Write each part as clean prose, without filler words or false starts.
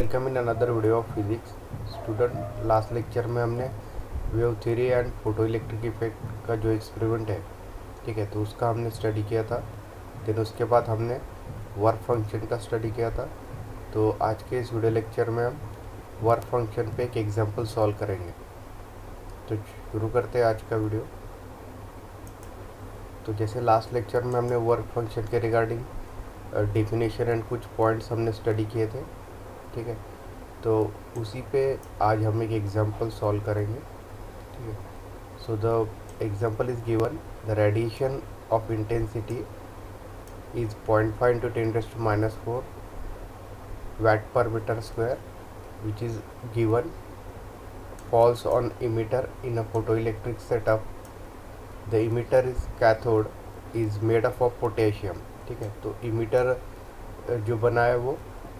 Welcome in another video of physics student. Last lecture में हमने wave theory and photo electric effect का जो experiment है, ठीक है, तो उसका हमने स्टडी किया था। फिर उसके बाद हमने वर्क फंक्शन का स्टडी किया था। तो आज के इस वीडियो लेक्चर में हम वर्क फंक्शन पे एक एग्जांपल सॉल्व करेंगे। तो शुरू करते हैं आज का वीडियो। तो जैसे लास्ट लेक्चर में हमने वर्क फंक्शन के रिगार्डिंग डेफिनेशन एंड कुछ पॉइंट्स हमने स्टडी किए थे, ठीक है, तो उसी पे आज हम एक एग्जांपल सॉल्व करेंगे, ठीक है। So the example is given, the radiation of intensity is 0.5 into 10⁻⁴ watt per meter square, which is given, falls on emitter in a photoelectric setup. The emitter is cathode is made up of potassium, ठीक है। तो emitter जो बना है वो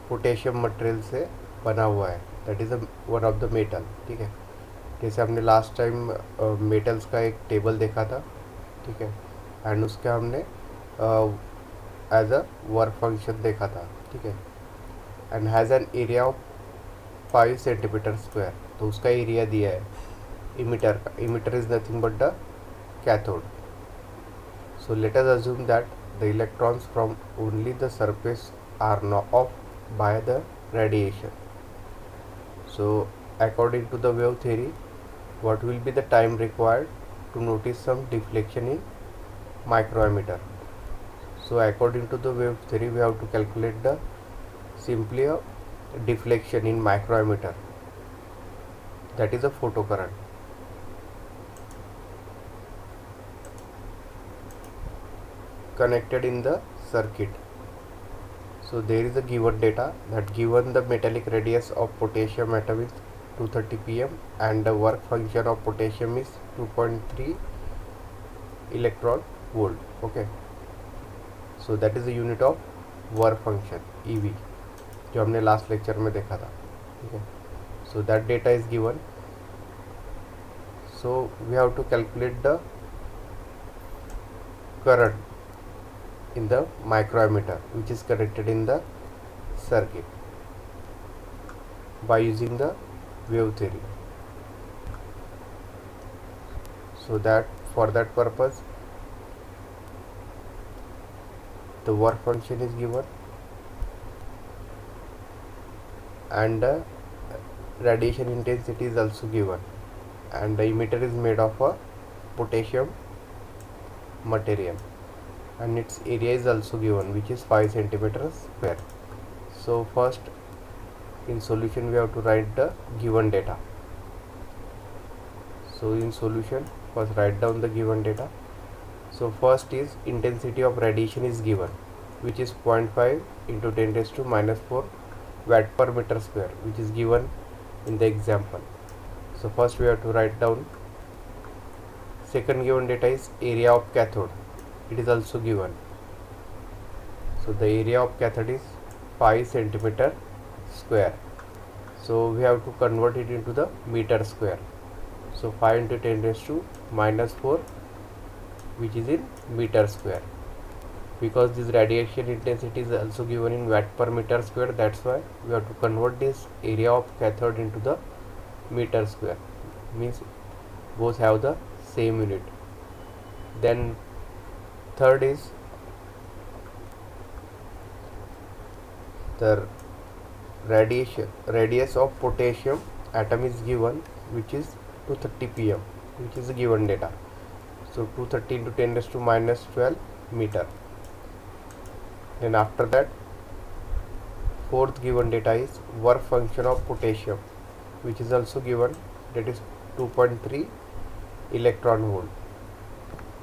potassium material से बना हुआ है, that is one of the metal, ठीक है। जैसे हमने लास्ट टाइम मेटल्स का एक टेबल देखा था, ठीक है, एंड उसका हमने एज अ वर्क फंक्शन देखा था, ठीक है, and has an area of 5 centimetre square. तो उसका एरिया दिया है इमिटर का। Emitter is nothing but the cathode. So let us assume that the electrons from only the surface are not off by the radiation. So according to the wave theory, what will be the time required to notice some deflection in micrometer? So according to the wave theory, we have to calculate the simply a deflection in micrometer, that is a photocurrent. Connected in the circuit. So there is a given data that given the metallic radius of potassium atom is 230 pm and the work function of potassium is 2.3 electron volt. Okay, so that is the unit of work function, EV, जो हमने last lecture में देखा था, ठीक है। So that data is given. So we have to calculate the current in the micrometer which is connected in the circuit by using the wave theory. So that for that purpose the work function is given and the radiation intensity is also given, and the emitter is made of a potassium material and its area is also given, which is 5 centimeters square. So first in solution we have to write the given data. So in solution first write down the given data. So first is intensity of radiation is given, which is 0.5 into 10⁻⁴ watt per meter square, which is given in the example. So first we have to write down. Second given data is area of cathode, it is also given. So the area of cathode is 5 centimeter square. So we have to convert it into the meter square. So 5 into 10⁻⁴, which is in meter square. Because this radiation intensity is also given in watt per meter square, that's why we have to convert this area of cathode into the meter square. Means both have the same unit. Then third is the radius of potassium atom is given, which is 230 pm, which is the given data. So 230 into 10⁻⁻12 meter. Then after that fourth given data is work function of potassium, which is also given, that is 2.3 electron volt.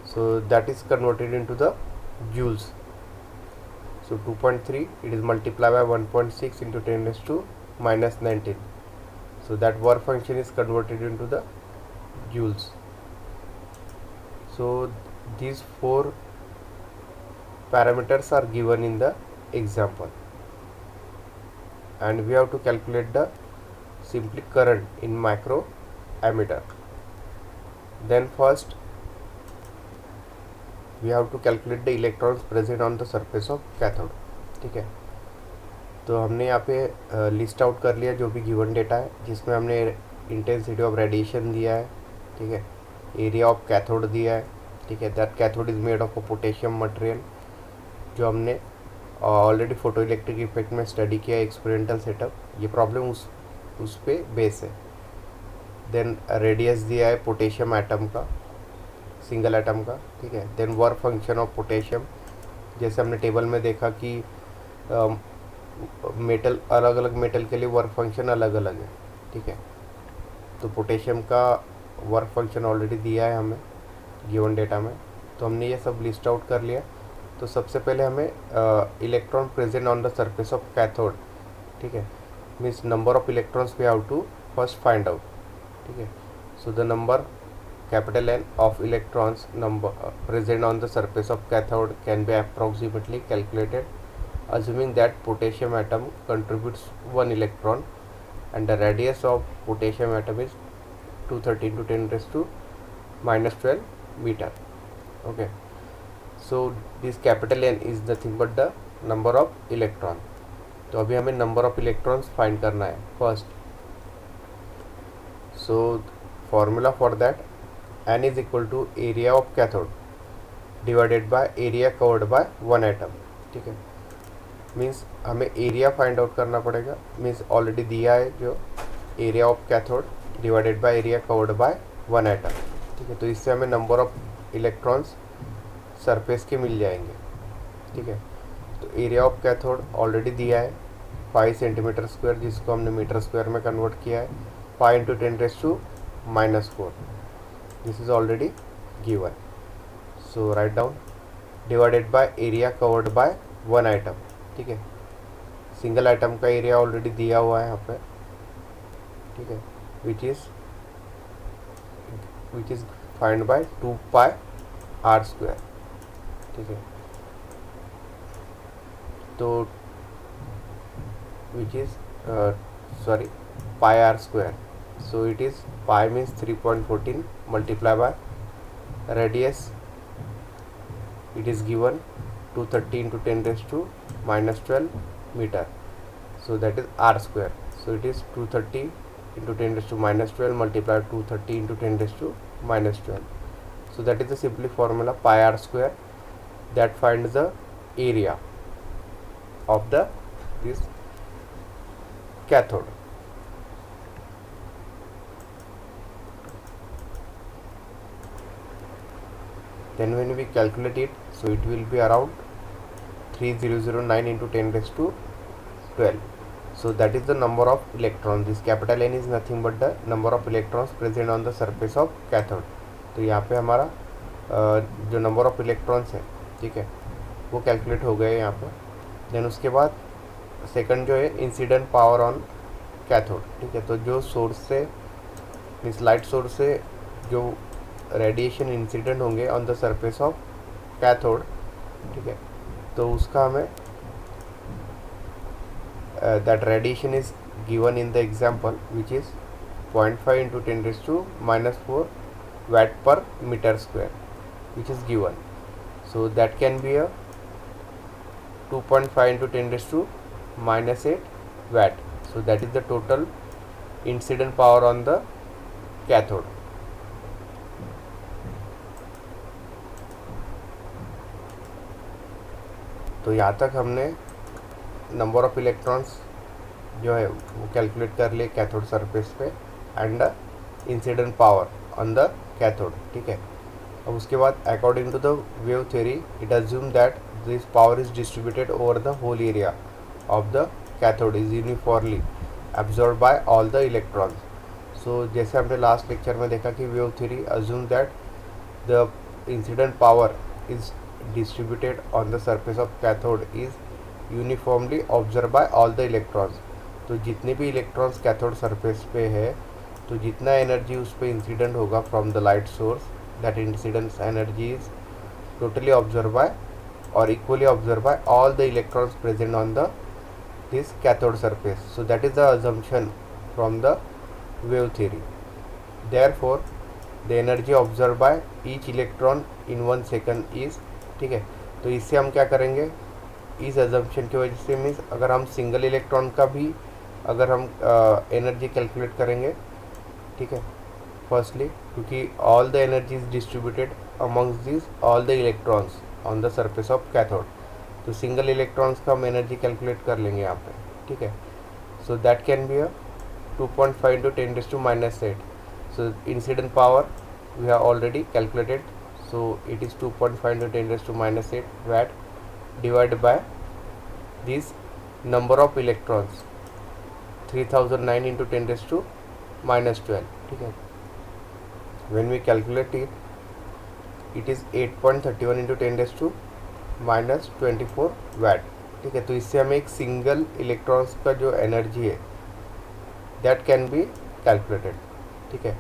So that is converted into the joules. So 2.3, it is multiplied by 1.6 into 10⁻⁻19. So that work function is converted into the joules. So these 4 parameters are given in the example, and we have to calculate the simply current in microammeter. Then first we have to calculate the electrons present on the surface of cathode, ठीक है। तो हमने यहाँ पे list out कर लिया जो भी गिवन डेटा है, जिसमें हमने इंटेंसिटी ऑफ रेडिएशन दिया है, ठीक है, एरिया ऑफ कैथोड दिया है, ठीक है, that cathode is made of a potassium material, जो हमने ऑलरेडी फोटो इलेक्ट्रिक इफेक्ट में स्टडी किया एक्सपेरिमेंटल सेटअप, ये प्रॉब्लम उस पे बेस है। देन रेडियस दिया है पोटेशियम एटम का, सिंगल एटम का, ठीक है। Then work function of potassium, जैसे हमने टेबल में देखा कि मेटल, अलग अलग मेटल के लिए वर्क फंक्शन अलग अलग है, ठीक है। तो पोटेशियम का वर्क फंक्शन ऑलरेडी दिया है हमें गिवन डेटा में, तो हमने ये सब लिस्ट आउट कर लिया। तो सबसे पहले हमें electron present on the surface of cathode, ठीक है, means number of electrons we have to first find out, ठीक है। So the number capital N of electrons number present on the surface of cathode can be approximately calculated assuming that potassium atom contributes 1 electron and the radius of potassium atom is 213 to 10 raised to minus 12 meter. Okay, so this capital N is nothing but the number of electron. तो अभी हमें number of electrons find करना है first. So formula for that, N is equal to area of cathode divided by area covered by one atom, ठीक है। Means हमें area find out करना पड़ेगा, मीन्स ऑलरेडी दिया है जो area of cathode divided by area covered by one atom, ठीक है। तो इससे हमें नंबर ऑफ इलेक्ट्रॉन्स सरफेस के मिल जाएंगे, ठीक है। तो एरिया ऑफ कैथोड ऑलरेडी दिया है 5 सेंटीमीटर स्क्वायर, जिसको हमने मीटर स्क्वायर में कन्वर्ट किया है, 5 × 10⁻⁻⁴. This is already given. So write down divided by area covered by one atom, ठीक है। सिंगल आइटम का एरिया ऑलरेडी दिया हुआ है यहाँ पे, ठीक है, which is find by 2πr², ठीक है। तो which is πr², so it is pi means 3.14 multiplied by radius, it is given 213 to 10⁻⁻12 meter, so that is r². So it is 230 into 10⁻⁻12 multiplied 230 into 10⁻⁻12. So that is the simply formula πr² that finds the area of this cathode. Then when we calculate it, so it will be around 3009 into 10⁻12. So that is the number of electrons. This capital N is nothing but the number of electrons present on the surface of cathode. तो यहाँ पे हमारा जो number of electrons है, ठीक है, वो calculate हो गए यहाँ पे। देन उसके बाद सेकंड जो है इंसिडेंट पावर ऑन कैथोड, ठीक है। तो जो सोर्स से, मीन्स लाइट सोर्स से जो रेडिएशन इंसिडेंट होंगे on the surface of cathode, ठीक है, तो उसका हमें that radiation is given in the example which is 0.5 into 10⁻⁻⁴ watt per meter square, which is given. So that can be a 2.5 into 10⁻⁻8 watt. So that is the total incident power on the cathode. तो यहाँ तक हमने number of electrons जो है वो calculate कर लिए cathode surface पे and incident power on the cathode, ठीक है। अब उसके बाद according to the wave theory it assume that this power is distributed over the whole area of the cathode is uniformly absorb by all the electrons. So जैसे हमने last lecture में देखा कि wave theory assume that the incident power is distributed on the surface of cathode is uniformly observed by all the electrons. तो जितने भी electrons cathode surface पे है, तो जितना एनर्जी उस पर इंसिडेंट होगा from the light source, that incidence energy is totally observe by और equally observe by all the electrons present on the this cathode surface. So that is the assumption from the wave theory. Therefore the energy observe by each electron in 1 second is, ठीक है. तो इससे हम क्या करेंगे, इस assumption की वजह से मीन्स अगर हम सिंगल इलेक्ट्रॉन का भी अगर हम एनर्जी कैलकुलेट करेंगे, ठीक है, फर्स्टली क्योंकि all the energy is distributed amongst this all the electrons on the surface of cathode, तो सिंगल इलेक्ट्रॉन्स का हम एनर्जी कैलकुलेट कर लेंगे यहाँ पे, ठीक है। So that can be a 2.5 into 10⁻⁸. So incident power we have already calculated, so it is 2.5 into 10⁻⁸ watt divided by this number of electrons 3009 into 10⁻12, ठीक है। when we calculate it is 8.31 into 10⁻24 watt, ठीक है। तो इससे हमें एक single electrons का जो एनर्जी है दैट कैन बी कैलकुलेटेड, ठीक है,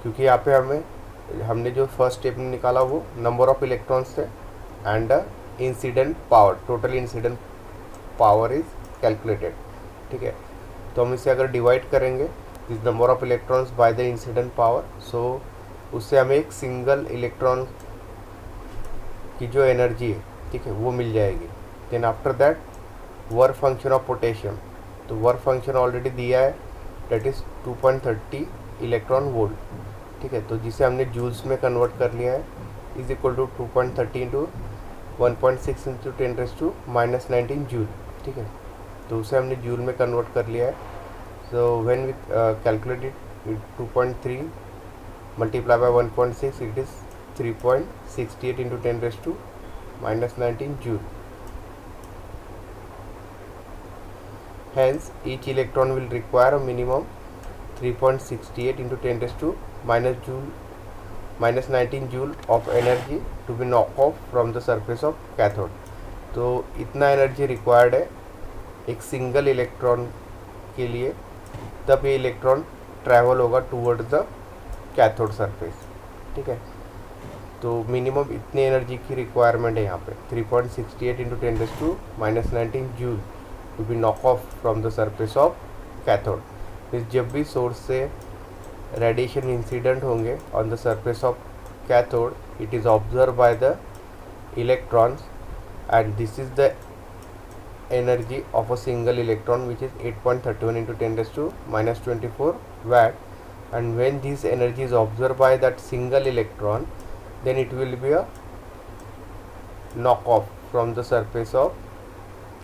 क्योंकि यहाँ पे हमने जो फर्स्ट स्टेप में निकाला वो नंबर ऑफ इलेक्ट्रॉन्स थे and incident power, total incident power is calculated, ठीक है। तो हम इसे अगर डिवाइड करेंगे this number of electrons by the incident power, so उससे हमें एक सिंगल इलेक्ट्रॉन की जो एनर्जी है, ठीक है, वो मिल जाएगी। Then after that work function of potassium, तो वर्क फंक्शन ऑलरेडी दिया है, डेट इज़ 2.30 इलेक्ट्रॉन वोल्ट, ठीक है। तो जिसे हमने जूल्स में कन्वर्ट कर लिया है is equal to 2.30 into 1.6 into 10⁻⁻19 joule, ठीक है। तो उसे हमने जूल में कन्वर्ट कर लिया है। So when we calculated 2.3 multiply by 1.6 it is 3.68 into 10⁻⁻19 joule. Hence, each electron will require a minimum 3.68 into 10⁻⁻19 joule of energy to be knocked off from the surface of cathode. तो इतना energy required है एक single electron के लिए, तब ये electron travel होगा toward the cathode surface, ठीक है। तो मिनिमम इतनी एनर्जी की रिक्वायरमेंट है यहाँ पे 3.68 into 10⁻⁻19 joule to be knock off from the surface of cathode. Means जब भी सोर्स से रेडिएशन इंसिडेंट होंगे on the surface of cathode, it is observe by the electrons and this is the energy of a single electron which is 8.31 into 10⁻⁻24 watt, and when this energy is observed by that single electron, then it will be a knock off from the surface of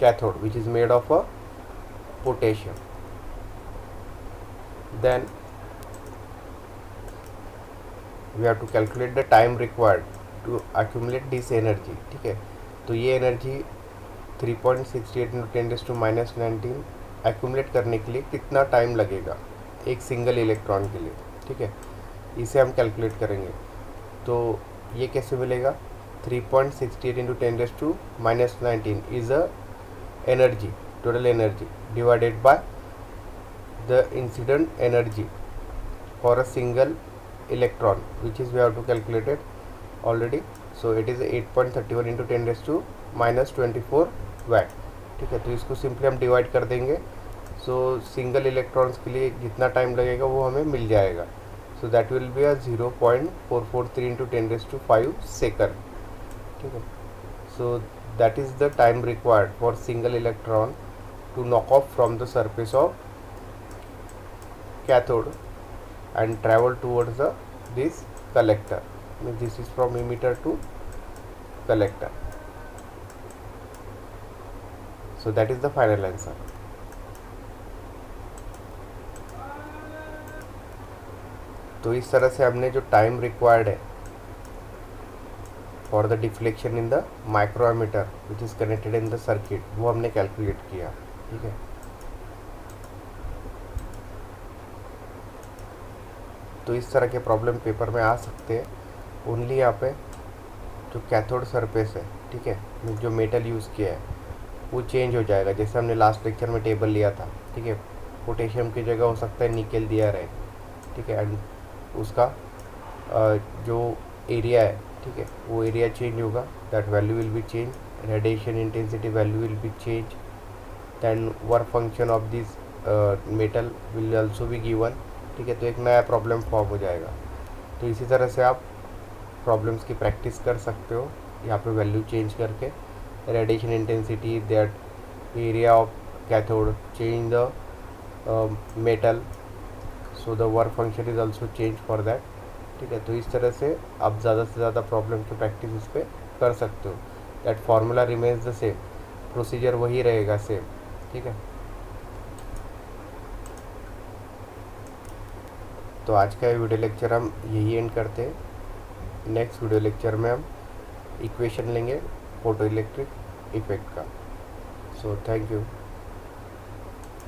cathode which is made of a potassium. Then we have to calculate the time required to accumulate this energy, ठीक है। तो ये energy 3.68 into 10⁻⁻19 accumulate करने के लिए कितना time लगेगा एक सिंगल इलेक्ट्रॉन के लिए, ठीक है, इसे हम कैलकुलेट करेंगे। तो ये कैसे मिलेगा, 3.68 into 10⁻⁻19 is a energy, total energy divided by the incident energy for a single electron which is we have to calculated already. So it is 8.31 into 10⁻⁻24 watt, ठीक है। तो इसको सिंपली हम डिवाइड कर देंगे। सो सिंगल इलेक्ट्रॉन्स के लिए जितना टाइम लगेगा वो हमें मिल जाएगा। So that will be a 0.443 into 10⁵ second, ठीक है। So that is the time required for single electron to knock off from the surface of cathode and travel towards this collector. This is from emitter to collector. So that is the final answer. तो इस तरह से हमने जो time required है for the deflection in the micrometer which is connected in the circuit वो हमने calculate किया, ठीक है। तो इस तरह के प्रॉब्लम पेपर में आ सकते हैं। ओनली यहाँ पे जो कैथोड सरफेस है, ठीक है, जो मेटल यूज़ किया है वो चेंज हो जाएगा, जैसे हमने लास्ट लेक्चर में टेबल लिया था, ठीक है। पोटेशियम की जगह हो सकता है निकेल दिया रहे, ठीक है, एंड उसका जो एरिया है, ठीक है, वो एरिया चेंज होगा, that value will be change, radiation intensity value will be change, than work function of this metal will also be given, ठीक है। तो एक नया प्रॉब्लम फॉर्म हो जाएगा। तो इसी तरह से आप प्रॉब्लम्स की प्रैक्टिस कर सकते हो यहाँ पे वैल्यू चेंज करके। radiation intensity, that area of cathode, change the metal, so the work function is also changed for that। ठीक है, तो इस तरह से आप ज़्यादा से ज़्यादा प्रॉब्लम की प्रैक्टिस इस पर कर सकते हो। That formula remains the same, procedure वही रहेगा सेम। ठीक है, तो आज का ये वीडियो लेक्चर हम यही एंड करते हैं। नेक्स्ट वीडियो लेक्चर में हम इक्वेशन लेंगे फोटो इलेक्ट्रिक इफेक्ट का। So thank you.